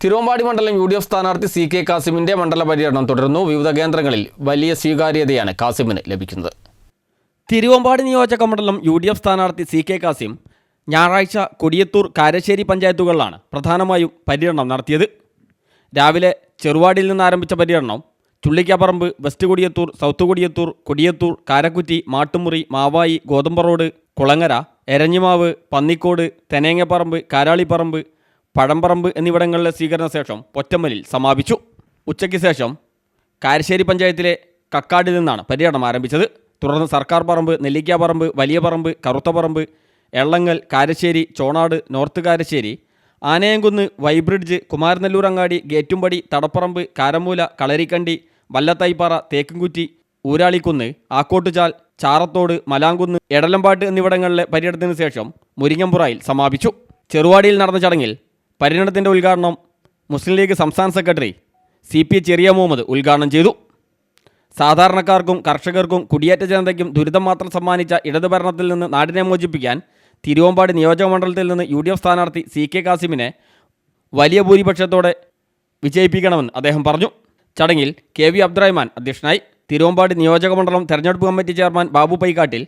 തിരുവമ്പാടി മണ്ഡലം UDF സ്ഥാനാർത്ഥി CK കാസിമിന്റെ മണ്ഡല പര്യടനം തുടരുന്നു. വിവിധ കേന്ദ്രങ്ങളിൽ വലിയ സ്വീകാര്യതയാണ് കാസിമിന് ലഭിക്കുന്നത്. തിരുവമ്പാടി നിയോജക മണ്ഡലം UDF സ്ഥാനാർത്ഥി CK കാസിം ഞായറാഴ്ച കൊടിയത്തൂർ, കാരശ്ശേരി പഞ്ചായത്തുകളിലാണ് പ്രധാനമായും പര്യടനം നടത്തിയത്. രാവിലെ ചെറുവാടിയിൽ നിന്ന് ആരംഭിച്ച പര്യടനം ചുള്ളിക്കാപ്പറമ്പ്, വെസ്റ്റ് കൊടിയത്തൂർ, സൗത്ത് കൊടിയത്തൂർ, കൊടിയത്തൂർ, കാരക്കുറ്റി, മാട്ടുമുറി, മാവായി, ഗോതമ്പറോഡ്, കുളങ്ങര, എരഞ്ഞിമാവ്, പന്നിക്കോട്, തെനേങ്ങപ്പറമ്പ്, കാരാളിപ്പറമ്പ്, പഴംപറമ്പ് എന്നിവിടങ്ങളിലെ സ്വീകരണ ശേഷം പൊറ്റമ്മലിൽ സമാപിച്ചു. ഉച്ചയ്ക്ക് ശേഷം കാരശ്ശേരി പഞ്ചായത്തിലെ കക്കാടിൽ നിന്നാണ് പര്യടനം ആരംഭിച്ചത്. തുടർന്ന് സർക്കാർ പറമ്പ്, നെല്ലിക്കാപ്പറമ്പ്, വലിയ പറമ്പ്, കറുത്തപറമ്പ്, എള്ളങ്ങൽ, കാരശ്ശേരി, ചോണാട്, നോർത്ത് കാരശ്ശേരി, ആനയംകുന്ന്, വൈബ്രിഡ്ജ്, കുമാരനെല്ലൂർ അങ്ങാടി, ഗേറ്റുംപടി, തടപ്പറമ്പ്, കാരമൂല, കളരിക്കണ്ടി, വല്ലത്തായിപ്പാറ, തേക്കുംകുറ്റി, ഊരാളിക്കുന്ന്, ആക്കോട്ടുചാൽ, ചാറത്തോട്, മലാങ്കുന്ന്, എടലമ്പാട്ട് എന്നിവിടങ്ങളിലെ പര്യടനത്തിന് ശേഷം മുരിങ്ങമ്പുറയിൽ സമാപിച്ചു. ചെറുവാടിയിൽ നടന്ന ചടങ്ങിൽ പര്യടനത്തിൻ്റെ ഉദ്ഘാടനം മുസ്ലിം ലീഗ് സംസ്ഥാന സെക്രട്ടറി CP ചെറിയ മുഹമ്മദ് ഉദ്ഘാടനം ചെയ്തു. സാധാരണക്കാർക്കും കർഷകർക്കും കുടിയേറ്റ ജനതയ്ക്കും ദുരിതം മാത്രം സമ്മാനിച്ച ഇടതു ഭരണത്തിൽ നിന്ന് നാടിനെ മോചിപ്പിക്കാൻ തിരുവമ്പാടി നിയോജക മണ്ഡലത്തിൽ നിന്ന് UDF സ്ഥാനാർത്ഥി CK കാസിമിനെ വലിയ ഭൂരിപക്ഷത്തോടെ വിജയിപ്പിക്കണമെന്ന് അദ്ദേഹം പറഞ്ഞു. ചടങ്ങിൽ KV അബ്ദുറഹ്മാൻ അധ്യക്ഷനായി. തിരുവമ്പാടി നിയോജക മണ്ഡലം തെരഞ്ഞെടുപ്പ് കമ്മിറ്റി ചെയർമാൻ ബാബു പൈക്കാട്ടിൽ,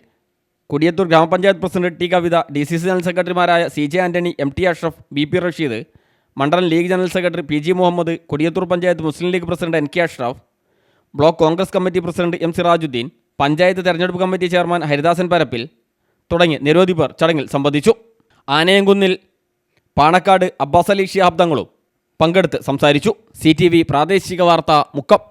കൊടിയത്തൂർ ഗ്രാമപഞ്ചായത്ത് president T Kavitha, DCC general സെക്രട്ടറിമാരായ CJ Antony, MT Ashraf, BP Rasheed, മണ്ഡലം League general secretary PG Muhammad, Kodiyathur panchayat Muslim League president NK Ashraf, block Congress committee president M Sirajuddin, panchayat തെരഞ്ഞെടുപ്പ് കമ്മിറ്റി ചെയർമാൻ ഹരിദാസൻ പരപ്പിൽ തുടങ്ങി നിരവധി പേർ ചടങ്ങിൽ സംബന്ധിച്ചു. ആനയംകുന്നിൽ പാണക്കാട് അബ്ബാസ് അലി ശിഹാബ് തങ്ങളും പങ്കെടുത്ത് സംസാരിച്ചു. CTV പ്രാദേശിക വാർത്ത മുക്കം.